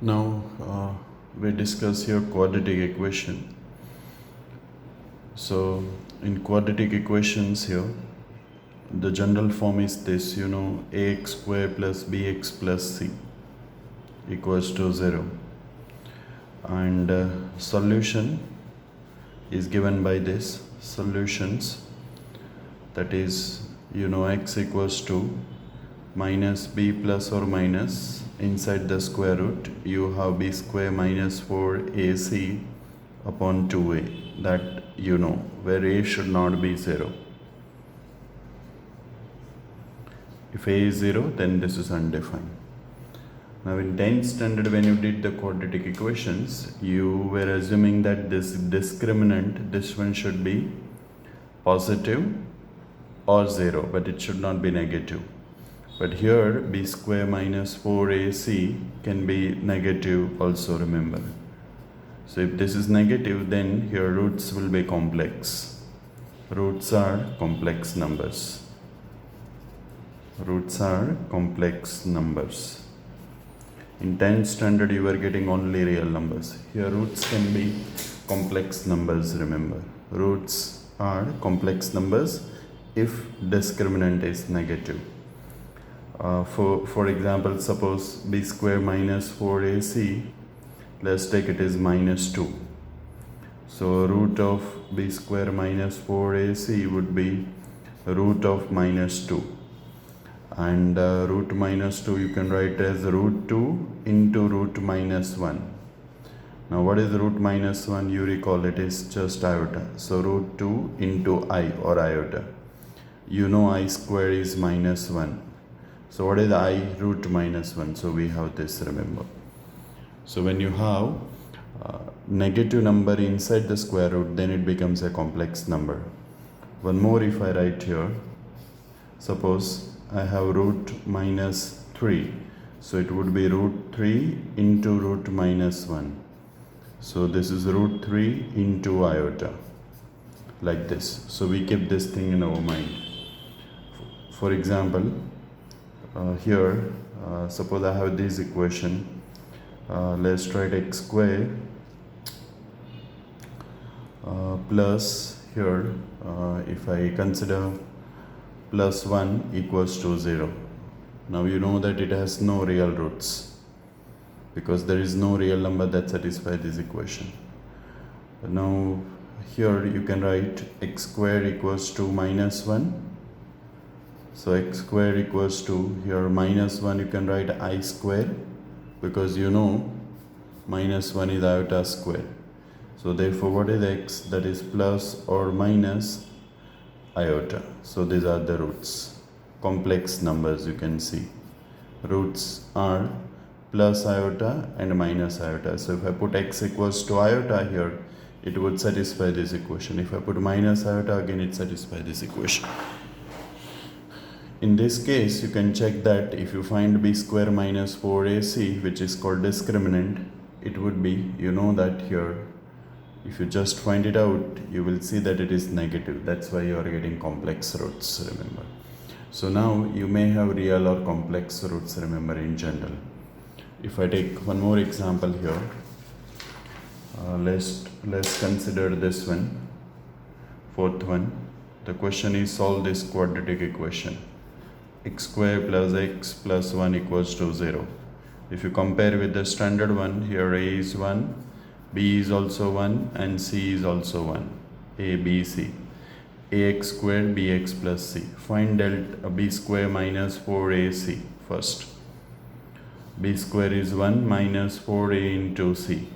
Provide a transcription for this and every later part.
Now we discuss here quadratic equation. So in quadratic equations here, the general form is this, ax square plus bx plus c equals to 0, and solution is given by this solutions, that is x equals to minus b plus or minus inside the square root you have b square minus 4ac upon 2a, that where a should not be 0. If a is 0, then this is undefined. Now in 10th standard, when you did the quadratic equations, you were assuming that this discriminant, this one should be positive or 0, but it should not be negative. But here b square minus 4ac can be negative also, remember. So if this is negative, then here roots will be complex. Roots are complex numbers. Roots are complex numbers. In 10th standard, you were getting only real numbers. Here roots can be complex numbers, remember. Roots are complex numbers if discriminant is negative. For example, suppose b square minus 4ac, let's take it as minus 2. So root of b square minus 4ac would be root of minus 2. And root minus 2 you can write as root 2 into root minus 1. Now what is root minus 1? You recall it is just iota. So root 2 into I or iota. I square is minus 1. So what is I? Root minus 1. So we have this, remember. So when you have negative number inside the square root, then it becomes a complex number. One more, if I write here, suppose I have root minus 3. So it would be root 3 into root minus 1. So this is root 3 into iota, like this. So we keep this thing in our mind. For example, here, suppose I have this equation. Let's write x square plus here, if I consider plus 1 equals to 0. Now you know that it has no real roots because there is no real number that satisfies this equation. Now here you can write x square equals to minus 1. So x square equals to, here minus 1 you can write I square, because minus 1 is iota square. So therefore what is x? That is plus or minus iota. So these are the roots. Complex numbers, you can see. Roots are plus iota and minus iota. So if I put x equals to iota here, it would satisfy this equation. If I put minus iota, again it satisfies this equation. In this case, you can check that if you find b square minus 4ac, which is called discriminant, it would be, that here, if you just find it out, you will see that it is negative. That's why you are getting complex roots, remember. So now you may have real or complex roots, remember, in general. If I take one more example here, let's consider this one, fourth one. The question is, solve this quadratic equation. X square plus x plus 1 equals to 0. If you compare with the standard one, here a is 1, b is also 1, and c is also 1. A, b, c. Ax square bx plus c. Find delta b square minus 4ac first. B square is 1 minus 4a into c.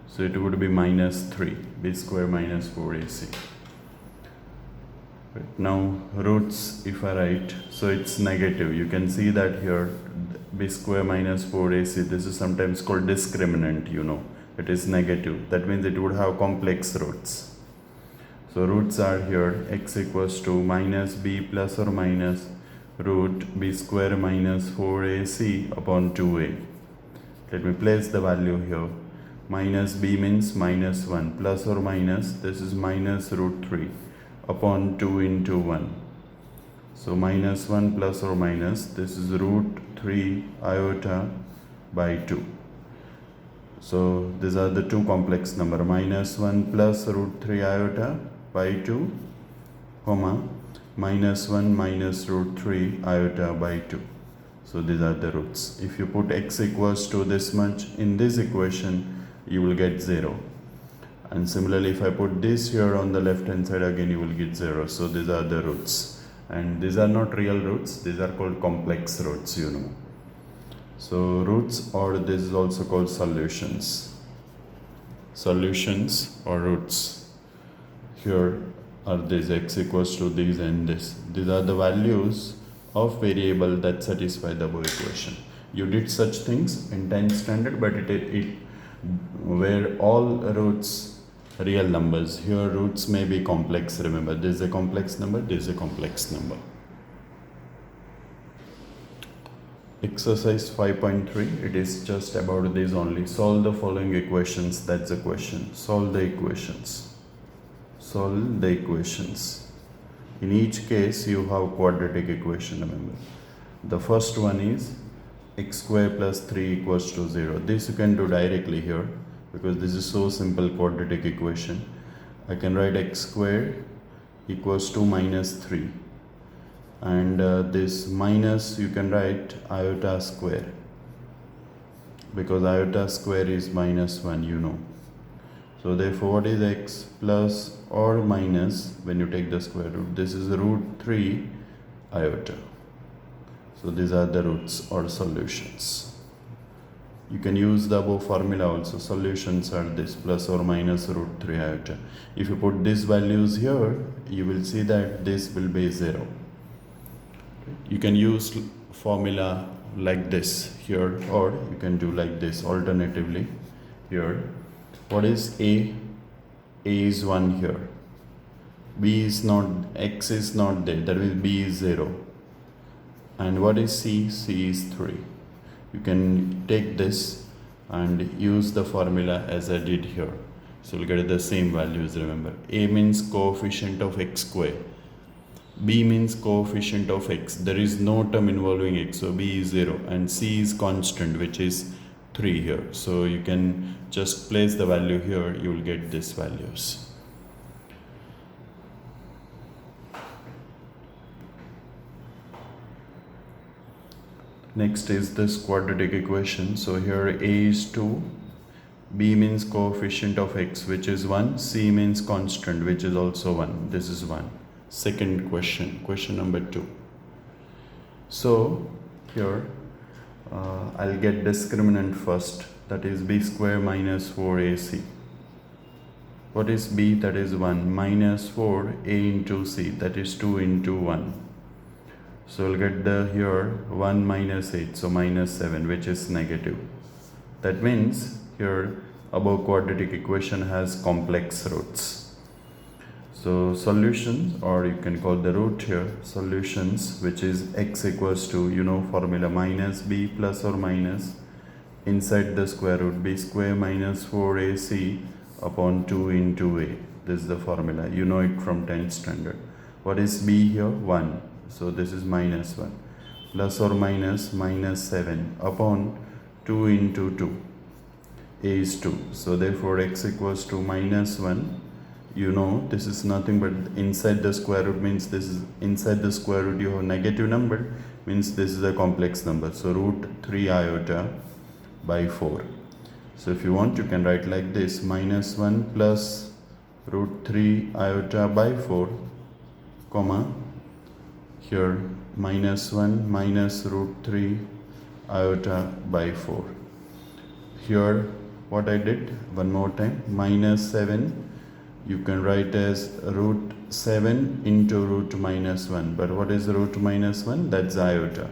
So it would be minus 3. B square minus 4ac. Now roots, if I write, so it's negative. You can see that here b square minus 4ac, this is sometimes called discriminant, it is negative. That means it would have complex roots. So roots are here x equals to minus b plus or minus root b square minus 4ac upon 2a. Let me place the value here. Minus b means minus 1, plus or minus, this is minus root 3 upon 2 into 1. So minus 1 plus or minus, this is root 3 iota by 2. So these are the two complex number, minus 1 plus root 3 iota by 2, comma, minus 1 minus root 3 iota by 2. So these are the roots. If you put x equals to this much in this equation, you will get 0. And similarly, if I put this here on the left hand side, again you will get 0. So these are the roots. And these are not real roots, these are called complex roots, you know. So roots, or this is also called solutions. Solutions or roots. Here are these, x equals to these and this. These are the values of variable that satisfy the above equation. You did such things in 10th standard, but it where all roots real numbers. Here roots may be complex. Remember, this is a complex number, this is a complex number. Exercise 5.3, it is just about this only. Solve the following equations. That's the question. Solve the equations. Solve the equations. In each case you have quadratic equation, remember. The first one is x square plus 3 equals to 0. This you can do directly here because this is so simple quadratic equation. I can write x square equals to minus 3. And this minus you can write iota square, because iota square is minus 1, you know. So therefore what is x plus or minus when you take the square root? This is root 3 iota. So these are the roots or solutions. You can use the above formula also. Solutions are this, plus or minus root 3 iota. If you put these values here, you will see that this will be 0. You can use formula like this here, or you can do like this alternatively here. What is A? A is 1 here. B is not, x is not there, that means B is 0. And what is C? C is 3. You can take this and use the formula as I did here. So you'll get the same values, remember. A means coefficient of x square. B means coefficient of x. There is no term involving x, so B is 0. And C is constant, which is 3 here. So you can just place the value here, you will get these values. Next is this quadratic equation. So here A is 2, B means coefficient of x, which is 1, C means constant, which is also 1. This is 1. Second question, question number 2. So here I'll get discriminant first, that is b square minus 4ac. What is b? That is 1 minus 4 a into c, that is 2 into 1. So we'll get the here 1 minus 8, so minus 7, which is negative. That means here above quadratic equation has complex roots. So solutions, or you can call the root here solutions, which is x equals to, you know, formula minus b plus or minus inside the square root b square minus 4ac upon 2 into a. This is the formula, you know it from 10th standard. What is b here? 1. So this is minus 1 plus or minus minus 7 upon 2 into 2. A is 2. So therefore x equals to minus 1. You know this is nothing but inside the square root, means this is inside the square root you have negative number, means this is a complex number. So root 3 iota by 4. So if you want, you can write like this, minus 1 plus root 3 iota by 4, comma, here minus 1 minus root 3 iota by 4. Here what I did, one more time, minus 7 you can write as root 7 into root minus 1. But what is root minus 1? That's iota.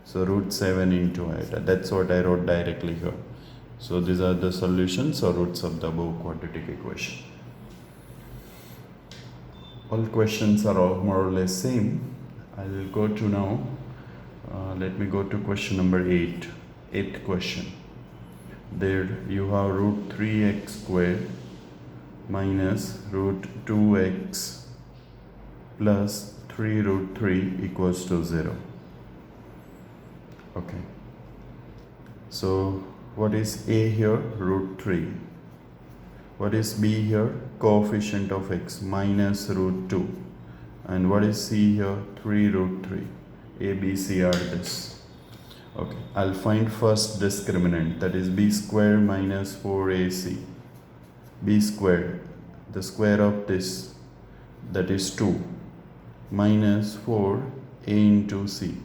So root 7 into iota. That's what I wrote directly here. So these are the solutions or roots of the above quadratic equation. All questions are all more or less same. I will go to now, let me go to question number 8. 8th question. There you have root 3x squared minus root 2x plus 3 root 3 equals to 0. Okay. So What is a here? Root 3. What is b here? Coefficient of x minus root 2. And what is c here? 3 root 3. A, b, c are this. Okay, I'll find first discriminant, that is b square minus 4ac. B squared, the square of this, that is 2, minus 4 a into c.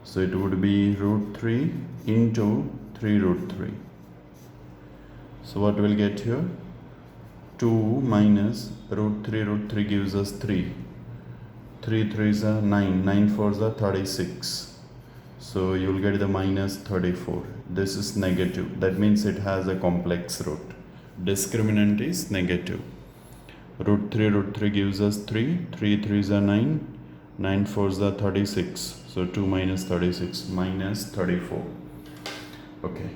So it would be root 3 into 3 root 3. So what we'll get here? 2 minus root 3 gives us 3. 3 3s are 9, 9 4s are 36. So you will get the minus 34. This is negative. That means it has a complex root. Discriminant is negative. Root 3 gives us 3. 3 3s are 9. 9 4s are 36. So 2 minus 36, minus 34. Okay.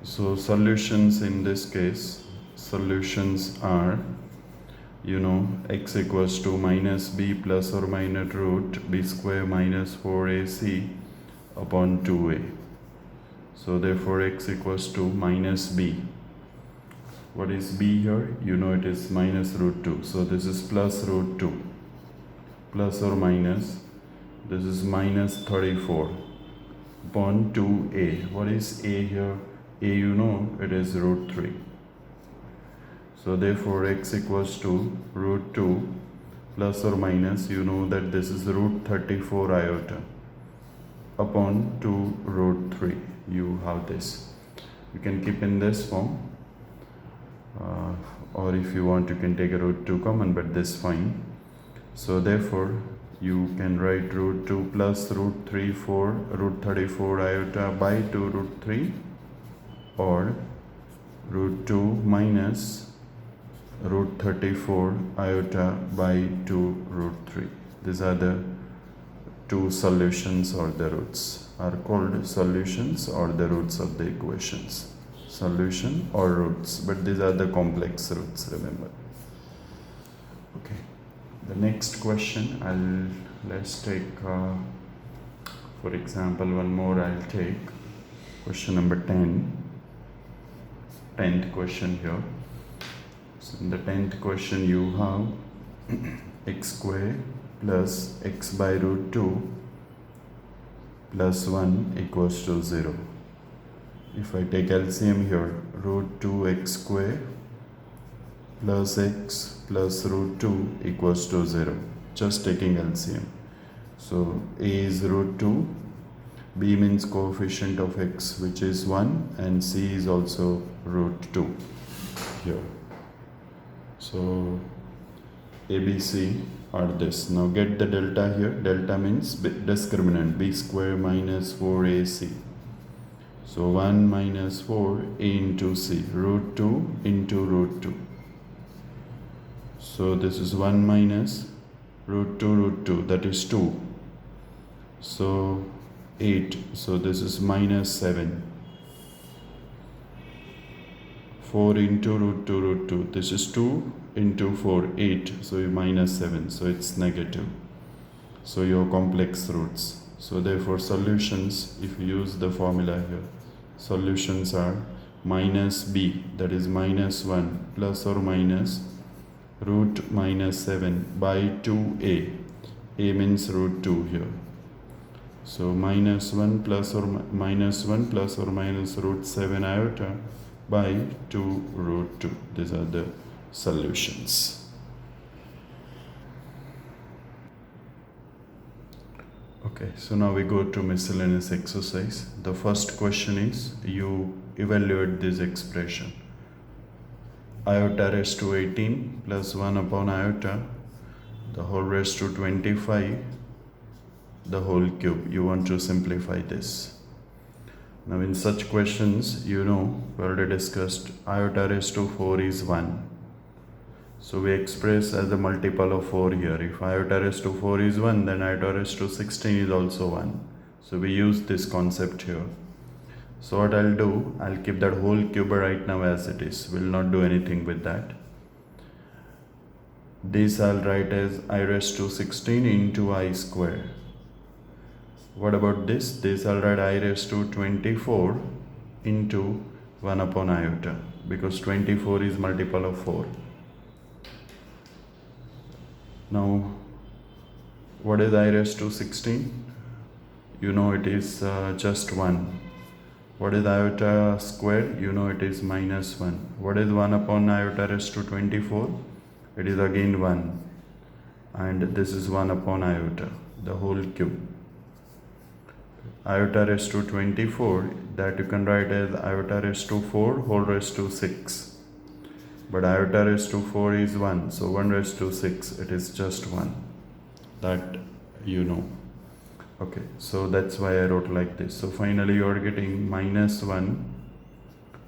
So solutions in this case, solutions are, x equals to minus b plus or minus root b square minus 4ac upon 2a. So therefore x equals to minus b. What is b here? It is minus root 2. So this is plus root 2. Plus or minus, this is minus 34 upon 2a. What is a here? A, it is root 3. So therefore x equals to root 2 plus or minus, that this is root 34 iota upon 2 root 3. You have this. You can keep in this form, or if you want you can take a root 2 common, but this is fine. So therefore you can write root 2 plus root 34 iota by 2 root 3, or root 2 minus root 34 iota by 2 root 3. These are the two solutions, or the roots are called solutions or the roots of the equations. Solution or roots, but these are the complex roots, remember. Okay, the next question, let's take for example one more. I'll take question number 10th question here. So in the 10th question you have x square plus x by root 2 plus 1 equals to 0. If I take LCM here, root 2x square plus x plus root 2 equals to 0. Just taking LCM. So a is root 2, b means coefficient of x which is 1, and c is also root 2 here. So a, b, c are this. Now get the delta here. Delta means discriminant, b square minus 4ac. So 1 minus 4 a into c, root 2 into root 2. So this is 1 minus root 2, that is 2. So 8, so this is minus 7. 4 into root 2, this is 2 into 4, 8, so minus 7, so it's negative. So your complex roots. So therefore solutions, if you use the formula here, solutions are minus b, that is minus 1 plus or minus root minus 7 by 2a. A means root 2 here. So minus 1 plus or minus root 7 iota by 2 root 2. These are the solutions. Okay, so now we go to miscellaneous exercise. The first question is, you evaluate this expression. Iota raised to 18 plus 1 upon iota, the whole raised to 25, the whole cube. You want to simplify this. Now in such questions, we already discussed iota raised to 4 is 1. So we express as a multiple of 4 here. If iota raised to 4 is 1, then iota raised to 16 is also 1. So we use this concept here. So what I'll do, I'll keep that whole cube right now as it is. We'll not do anything with that. This I'll write as I raised to 16 into I square. What about this? This I'll write I raised to 24 into 1 upon iota, because 24 is multiple of 4. Now, what is I raised to 16? You know it is just 1. What is iota square? You know it is minus 1. What is 1 upon iota raised to 24? It is again 1. And this is 1 upon iota, the whole cube. Iota raised to 24, that you can write as iota raised to 4 whole raised to 6. But iota raised to 4 is 1, so 1 raised to 6, it is just 1. That you know. Okay, so that's why I wrote like this. So finally you are getting minus 1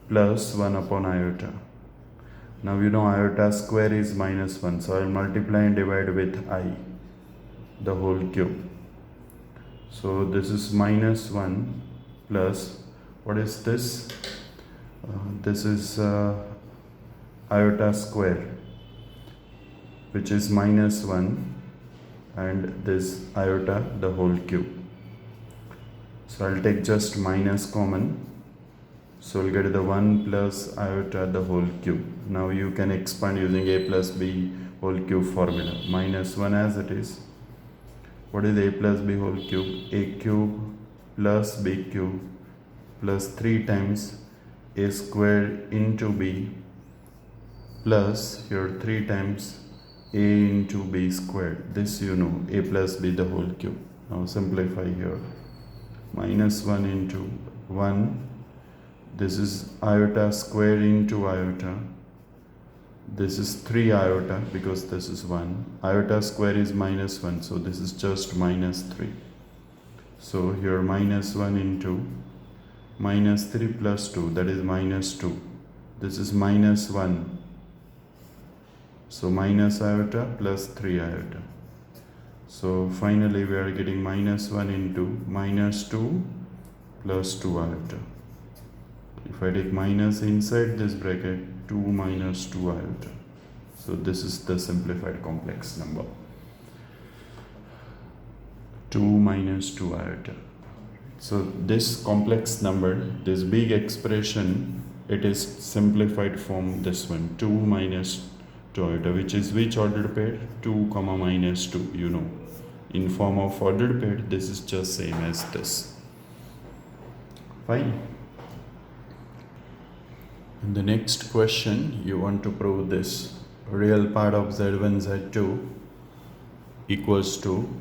plus 1 upon iota. Now you know iota square is minus 1, so I will multiply and divide with I, the whole cube. So this is minus 1 plus, what is this? This is iota square, which is minus 1, and this iota, the whole cube. So I'll take just minus common. So we'll get the 1 plus iota, the whole cube. Now you can expand using a plus b whole cube formula. Minus 1 as it is. What is a plus b whole cube? A cube plus b cube plus 3 times a square into b plus here 3 times a into b squared. This you know, a plus b the whole cube. Now simplify here. Minus 1 into 1. This is iota square into iota. This is 3 iota because this is 1. Iota square is minus 1, so this is just minus 3. So here minus 1 into minus 3 plus 2, that is minus 2. This is minus 1. So minus iota plus 3 iota. So finally we are getting minus 1 into minus 2 plus 2 iota. If I take minus inside this bracket, 2 minus 2 iota. So this is the simplified complex number. 2 minus 2 iota. So this complex number, this big expression, it is simplified from this one, 2 minus 2 iota, which is which ordered pair? 2 comma minus 2, you know. In form of ordered pair, this is just same as this. Fine. In the next question, you want to prove this. Real part of z1, z2 equals to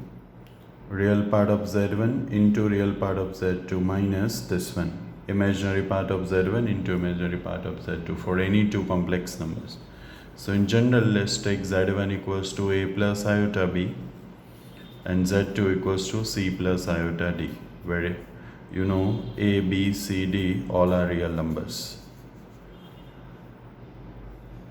real part of z1 into real part of z2 minus this one. Imaginary part of z1 into imaginary part of z2 for any two complex numbers. So in general, let's take z1 equals to a plus iota b and z2 equals to c plus iota d, where you know a, b, c, d all are real numbers.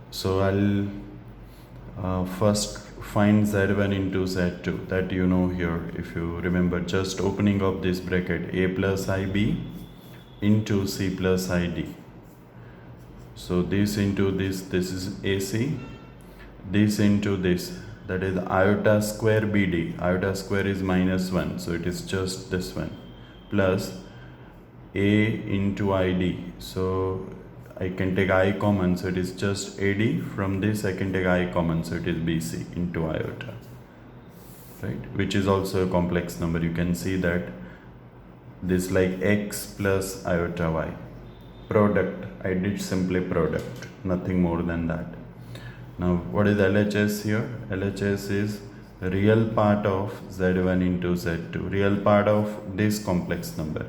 So I'll first find z1 into z2, that you know here. If you remember, just opening of this bracket, a plus ib into c plus id. So this into this is ac, this into this, that is iota square bd. Iota square is minus 1, so it is just this one, plus a into id. So I can take I common, so it is just AD. From this I can take I common, so it is BC into iota, right? Which is also a complex number. You can see that this like x plus iota y. Product, I did simply product, nothing more than that. Now what is LHS here? LHS is real part of z1 into z2. Real part of this complex number.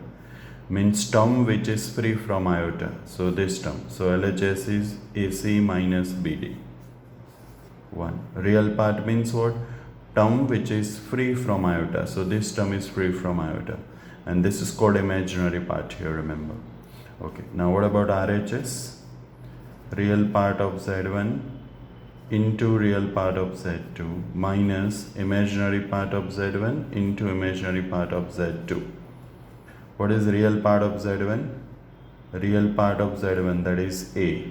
Means term which is free from iota. So this term. So LHS is AC minus BD. 1. Real part means what? Term which is free from iota. So this term is free from iota. And this is called imaginary part here, remember. Okay. Now what about RHS? Real part of Z1 into real part of Z2 minus imaginary part of Z1 into imaginary part of Z2. What is real part of Z1? Real part of Z1, that is A.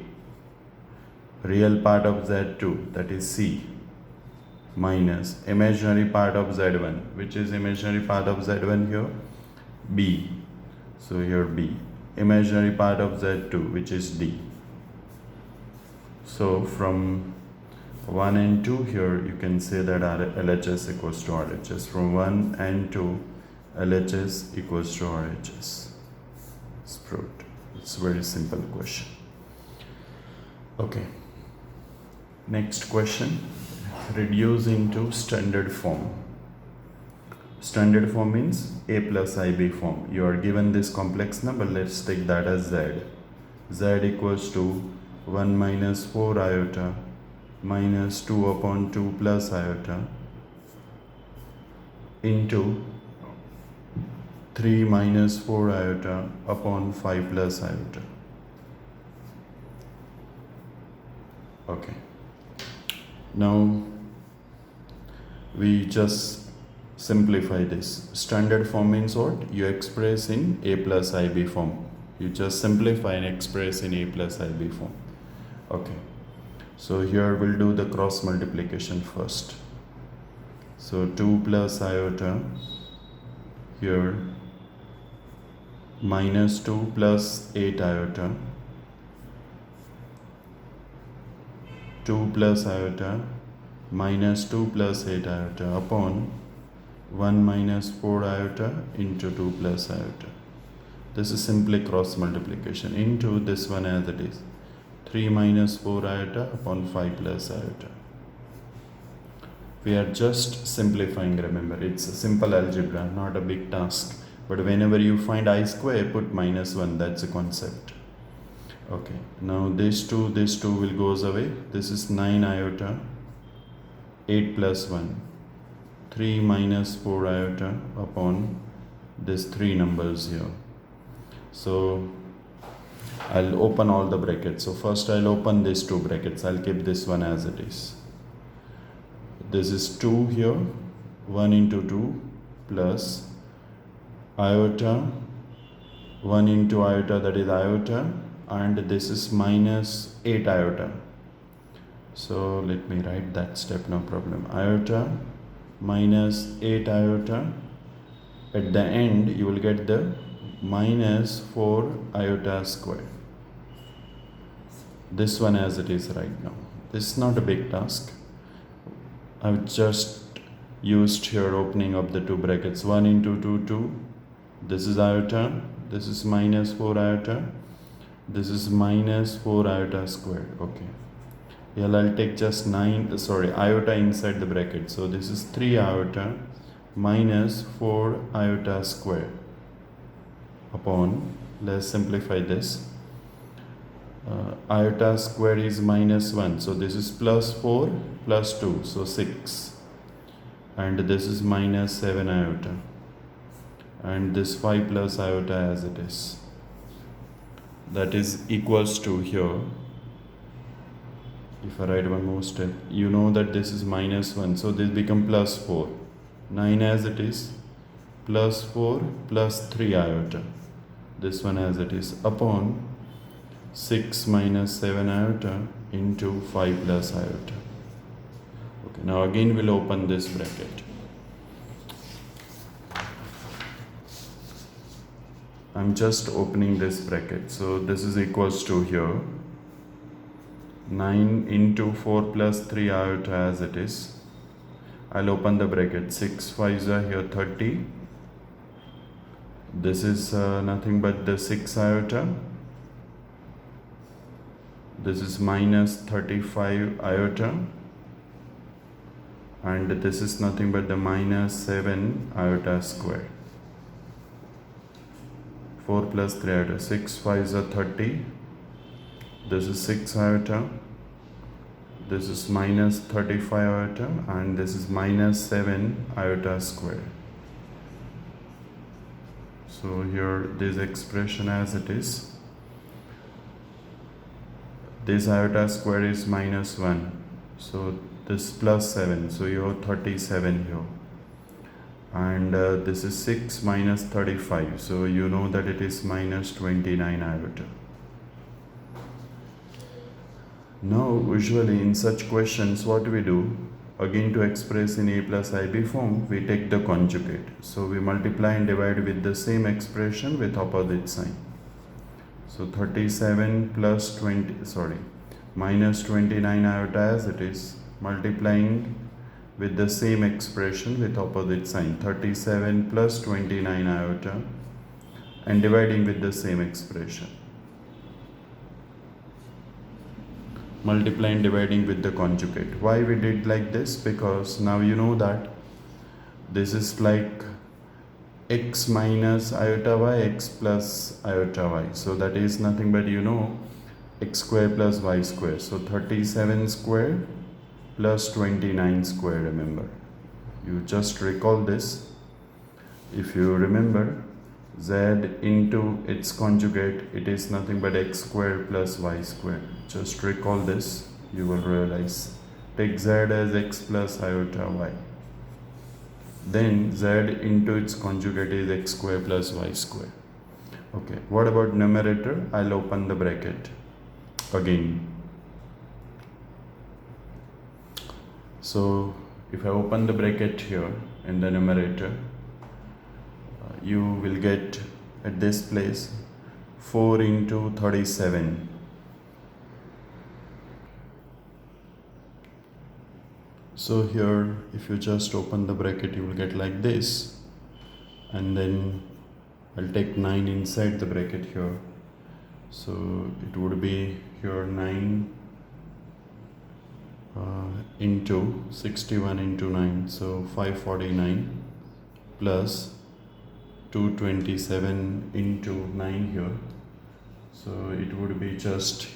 Real part of Z2, that is C. minus imaginary part of z1. Which is imaginary part of z1 here? B. So here B. Imaginary part of z2, which is D. So from 1 and 2 here, you can say that LHS equals to RHS. From 1 and 2, LHS equals to RHS. It's proved. It's a very simple question. Okay. Next question. Reduce into standard form. Standard form means a plus ib form. You are given this complex number. Let's take that as z. Z equals to 1 minus 4 iota minus 2 upon 2 plus iota into 3 minus 4 iota upon 5 plus iota. Okay. Now we just simplify this. Standard form means what? You express in a plus ib form. You just simplify and express in a plus ib form. Okay. So here we'll do the cross multiplication first. So 2 plus iota here minus 2 plus 8 iota, 2 plus iota minus 2 plus 8 iota upon 1 minus 4 iota into 2 plus iota. This is simply cross multiplication into this one as it is. 3 minus 4 iota upon 5 plus iota. We are just simplifying, remember. It's a simple algebra, not a big task. But whenever you find I square, put minus 1. That's a concept. Okay. Now this 2 will goes away. This is 9 iota, 8 plus 1. 3 minus 4 iota upon this 3 numbers here. So I'll open all the brackets. So first I'll open these 2 brackets. I'll keep this one as it is. This is 2 here, 1 into 2 plus iota, 1 into iota, that is iota, and this is minus 8 iota. So let me write that step, no problem. Iota minus 8 iota. At the end you will get the minus 4 iota square. This one as it is right now. This is not a big task. I've just used here opening up the 2 brackets. 1 into 2, 2. This is iota. This is minus 4 iota. This is minus 4 iota square. Okay. Here I'll take just iota inside the bracket. So this is 3 iota minus 4 iota square upon, let's simplify this. Iota square is minus 1. So this is plus 4 plus 2. So 6. And this is minus 7 iota. And this 5 plus iota as it is. That is equals to here. If I write one more step, you know that this is minus 1. So this become plus 4. 9 as it is. Plus 4 plus 3 iota. This one as it is upon 6 minus 7 iota into 5 plus iota. Okay, now again we'll open this bracket. I'm just opening this bracket. So this is equals to here 9 into 4 plus 3 iota as it is. I'll open the bracket. 6 5s are here 30. This is nothing but the 6 iota. This is minus 35 iota. And this is nothing but the minus 7 iota square. 4 plus 3 iota. 6 5s are 30. This is 6 iota. This is minus 35 iota. And this is minus 7 iota square. So here this expression as it is. This iota square is minus 1. So this plus 7. So you have 37 here. And this is 6 minus 35. So you know that it is minus 29 iota. Now usually in such questions what we do? Again, to express in a plus ib form, we take the conjugate. So we multiply and divide with the same expression with opposite sign. So 37 plus 20, minus 29 iota as it is, multiplying with the same expression with opposite sign. 37 plus 29 iota and dividing with the same expression. Multiply and dividing with the conjugate. Why we did like this? Because now you know that this is like x minus iota y, x plus iota y. So that is nothing but x square plus y square. So 37 square plus 29 square, remember. You just recall this. If you remember, z into its conjugate, it is nothing but x square plus y square. Just recall this, you will realize. Take z as x plus iota y. Then z into its conjugate is x square plus y square. Okay, what about numerator? I'll open the bracket again. So if I open the bracket here in the numerator, you will get at this place 4 into 37. So here, if you just open the bracket, you will get like this, and then I'll take 9 inside the bracket here. So it would be here 9 into 61 into 9, so 549 plus 227 into 9 here. So it would be just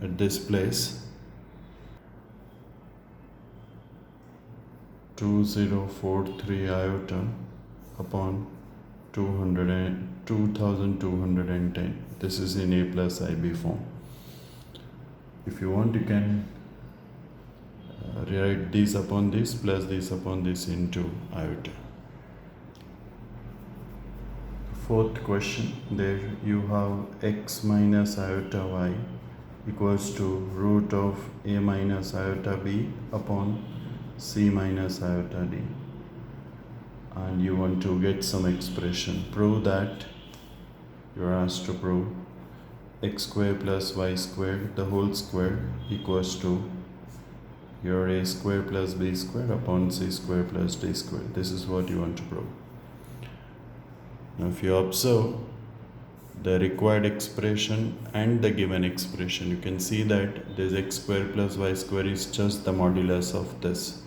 at this place 2043 iota upon 2210. This is in a plus ib form. If you want, you can rewrite this upon this plus this upon this into iota. Fourth question, there you have x minus iota y equals to root of a minus iota b upon c minus iota d, and you want to get some expression. Prove that. You are asked to prove x square plus y square the whole square equals to your a square plus b square upon c square plus d square. This is what you want to prove. Now if you observe the required expression and the given expression, you can see that this x square plus y square is just the modulus of this,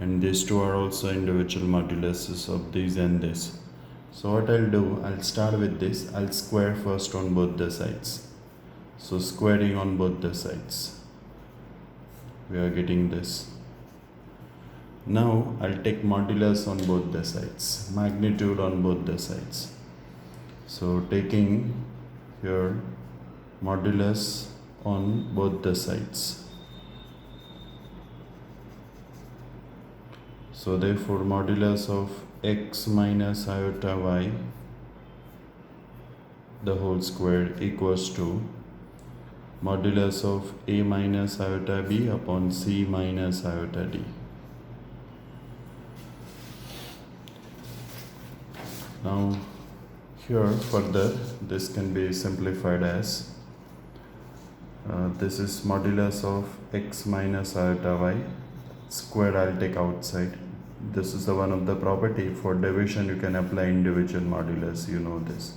and these two are also individual moduluses of this and this. So what I'll do, I'll start with this. I'll square first on both the sides. So squaring on both the sides, we are getting this. Now I'll take modulus on both the sides, magnitude on both the sides. So taking here modulus on both the sides. So therefore modulus of x minus iota y the whole square equals to modulus of a minus iota b upon c minus iota d. Now here further this can be simplified as this is modulus of x minus iota y square. I'll take outside. This is the one of the property for division you can apply individual modulus, you know this.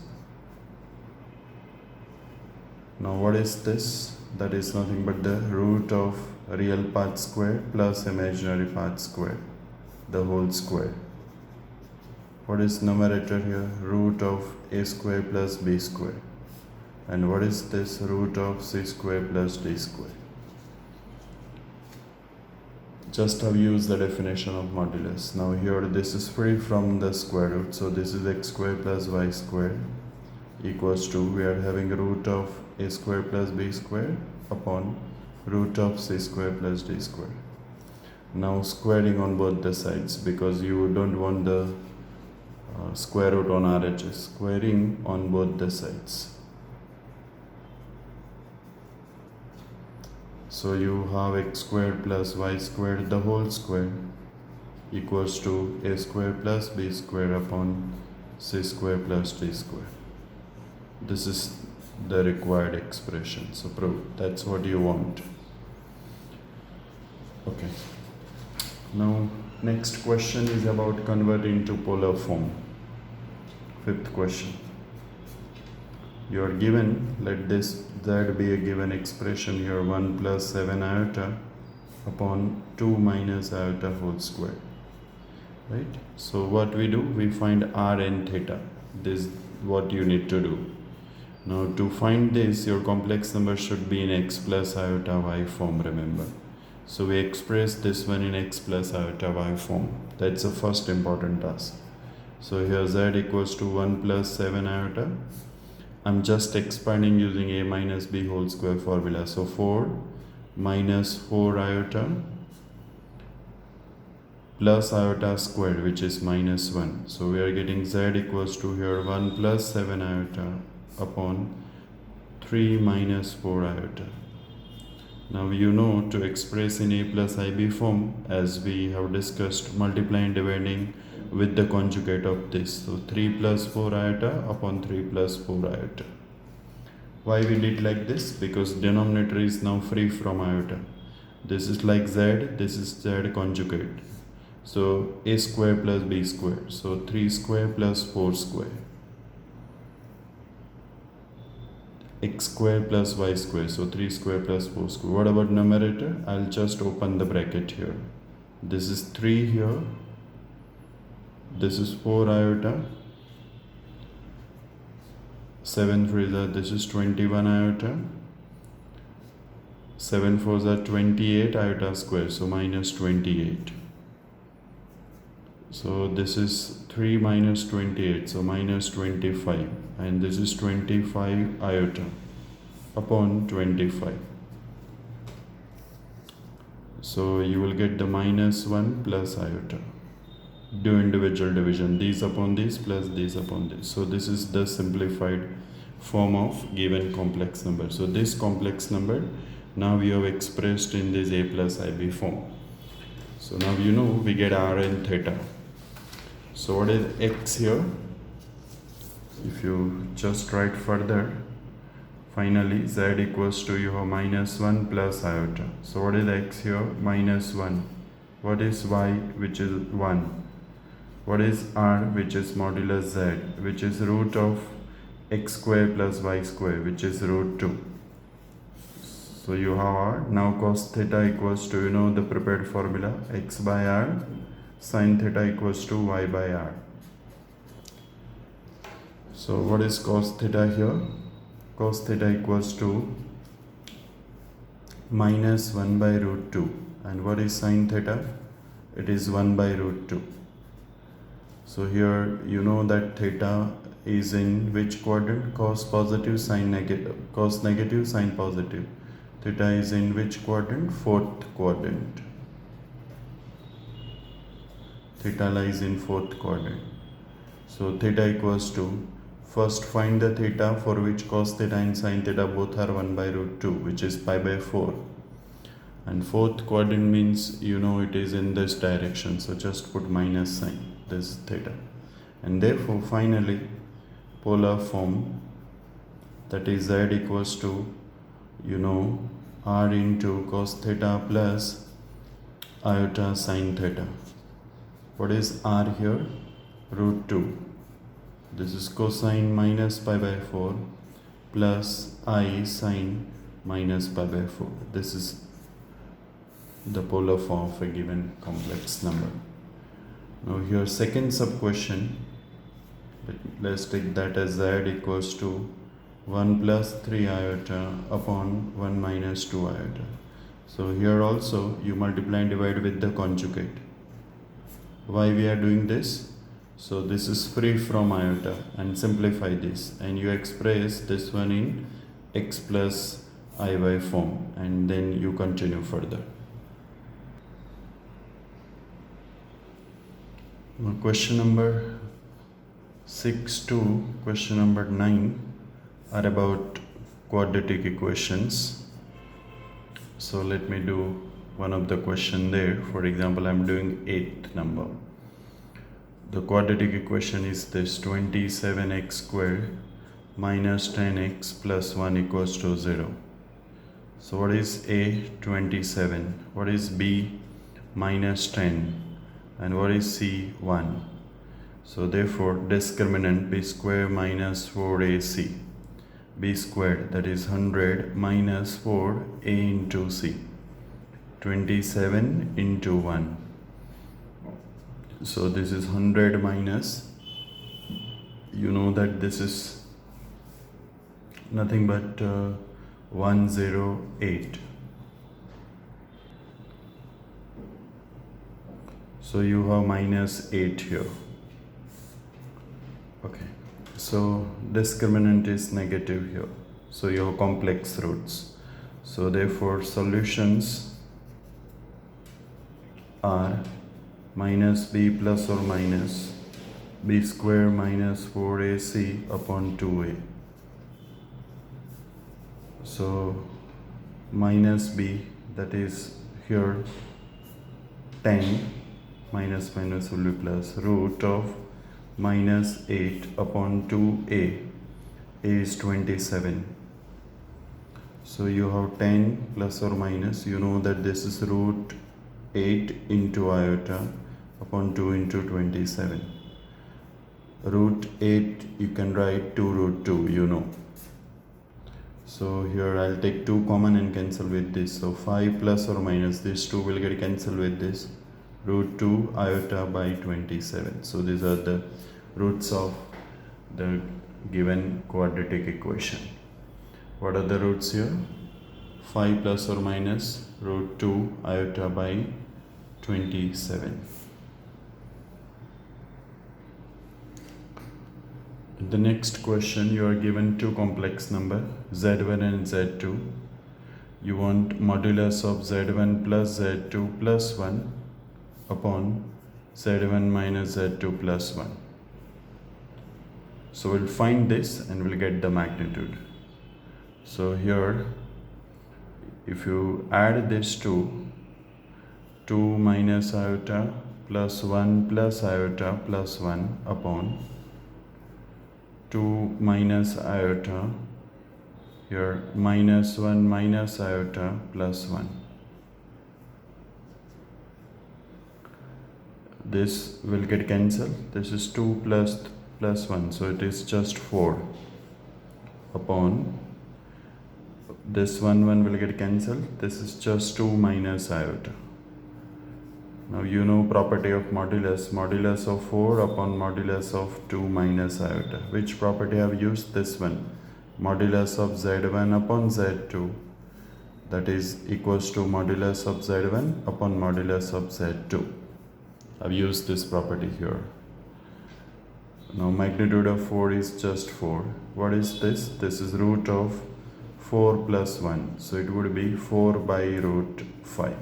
Now what is this? That is nothing but the root of real part square plus imaginary part square the whole square. What is numerator here? Root of a square plus b square. And what is this? Root of c square plus d square. Just have used the definition of modulus. Now here this is free from the square root. So this is x square plus y square equals to, we are having root of a square plus b square upon root of c square plus d square. Now squaring on both the sides, because you don't want the square root on RHS. Squaring on both the sides. So you have x squared plus y squared the whole square equals to a square plus b square upon c square plus d square. This is the required expression. So prove that's what you want. Okay. Now next question is about converting to polar form. Fifth question. You are given, let this z be a given expression here, 1 plus 7 iota upon 2 minus iota whole square. Right? So what we do, we find r and theta. This is what you need to do. Now to find this, your complex number should be in x plus iota y form, remember. So we express this one in x plus iota y form. That's the first important task. So here z equals to 1 plus 7 iota. I'm just expanding using a minus b whole square formula. So 4 minus 4 iota plus iota squared, which is minus 1. So we are getting z equals to here 1 plus 7 iota upon 3 minus 4 iota. Now you know to express in a plus ib form, as we have discussed, multiply and dividing with the conjugate of this. So 3 plus 4 iota upon 3 plus 4 iota. Why we did like this? Because denominator is now free from iota. This is like z, this is z conjugate. So a square plus b square. So 3 square plus 4 square. X square plus y square. So 3 square plus 4 square. What about numerator? I'll just open the bracket here. This is 3 here. This is 4 iota. 7 3s are, this is 21 iota. 7 4s are 28 iota square. So minus 28. So this is 3 minus 28. So minus 25. And this is 25 iota upon 25. So you will get the minus 1 plus iota. Do individual division, these upon these plus these upon this. So this is the simplified form of given complex number. So this complex number now we have expressed in this a plus ib form. So now you know we get r and theta. So what is x here? If you just write further, finally z equals to you have minus 1 plus iota. So what is x here? Minus 1. What is y, which is 1? What is r, which is modulus z, which is root of x square plus y square, which is root 2. So you have r. Now cos theta equals to, you know the prepared formula, x by r, sin theta equals to y by r. So what is cos theta here? Cos theta equals to minus 1 by root 2. And what is sin theta? It is 1 by root 2. So here you know that theta is in which quadrant? Cos positive, sin negative. Cos negative, sin positive. Theta is in which quadrant? Fourth quadrant. Theta lies in fourth quadrant. So theta equals to, first find the theta for which cos theta and sin theta both are 1 by root 2, which is pi by 4. And fourth quadrant means you know it is in this direction. So just put minus sign. This theta, and therefore finally polar form, that is z equals to you know r into cos theta plus iota sin theta. What is r here? Root 2. This is cosine minus pi by 4 plus I sine minus pi by 4. This is the polar form of a given complex number. Now here second sub question, let's take that as z equals to 1 plus 3 iota upon 1 minus 2 iota. So here also you multiply and divide with the conjugate. Why we are doing this? So this is free from iota, and simplify this and you express this one in x plus iy form, and then you continue further. Question number 6 to question number 9 are about quadratic equations. So let me do one of the question there. For example, I'm doing 8th number. The quadratic equation is this: 27x squared minus 10x plus 1 equals to 0. So what is A? 27. What is B? Minus 10. And what is C? 1. So therefore discriminant b square minus 4ac. B squared, that is 100 minus 4a into c. 27 into 1. So this is 100 minus, you know that this is nothing but 108. So you have minus 8 here. Okay, so discriminant is negative here, so you have complex roots. So therefore solutions are minus b plus or minus b square minus 4ac upon 2a. So minus b, that is here 10, minus minus will be plus, root of minus 8 upon 2a. A is 27. So you have 10 plus or minus, you know that this is root 8 into iota upon 2 into 27. Root 8 you can write 2 root 2, you know. So here I'll take 2 common and cancel with this. So 5 plus or minus, this 2 will get cancelled with this. Root 2 iota by 27. So these are the roots of the given quadratic equation. What are the roots here? 5 plus or minus root 2 iota by 27. In the next question, you are given two complex numbers, z1 and z2. You want modulus of z1 plus z2 plus 1 upon z1 minus z2 plus 1. So we'll find this and we'll get the magnitude. So here, if you add this to 2 minus iota plus 1 plus iota plus 1 upon 2 minus iota, here minus 1 minus iota plus 1. This will get cancelled. This is 2 plus 1, so it is just 4 upon this 1 will get cancelled. This is just 2 minus iota. Now you know property of modulus. Modulus of 4 upon modulus of 2 minus iota. Which property I have used? This one. Modulus of z1 upon z2. That is equals to modulus of z1 upon modulus of z2. I've used this property here. Now magnitude of 4 is just 4. What is this? This is root of 4 plus 1. So it would be 4 by root 5.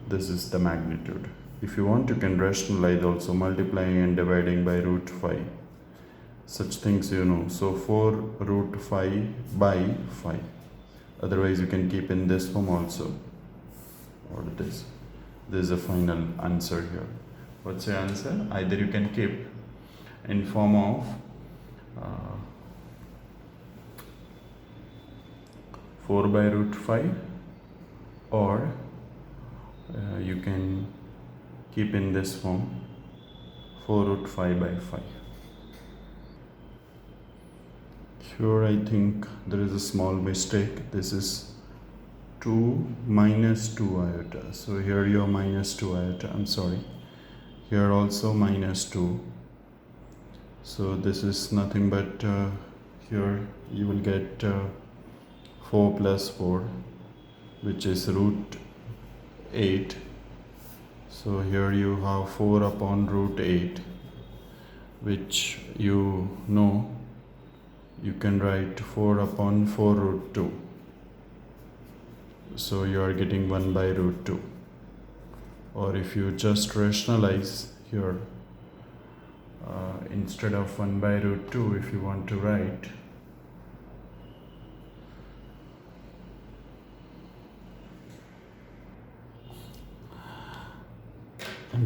This is the magnitude. If you want, you can rationalize also, multiplying and dividing by root 5. Such things you know. So 4 root 5 by 5. Otherwise you can keep in this form also. Or this. This is the final answer here. What's your answer? Either you can keep in form of 4 by root 5, or you can keep in this form 4 root 5 by 5. Here I think there is a small mistake. This is 2 minus 2 iota. So here you have minus 2 iota. I'm sorry. Here also minus 2. So this is nothing but here you will get 4 plus 4, which is root 8. So here you have 4 upon root 8, which you know you can write 4 upon 4 root 2. So you are getting 1 by root 2. Or if you just rationalize here, instead of 1 by root 2, if you want to write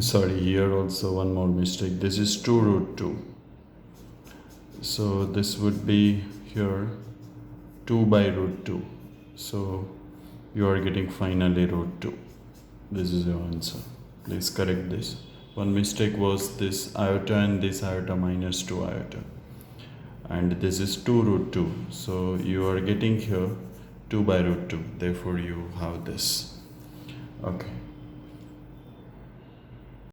Sorry, here also one more mistake. This is 2 root 2. So this would be here 2 by root 2. So you are getting finally root 2. This is your answer. Please correct this. One mistake was this iota and this iota minus 2 iota. And this is 2 root 2. So you are getting here 2 by root 2. Therefore you have this. Okay.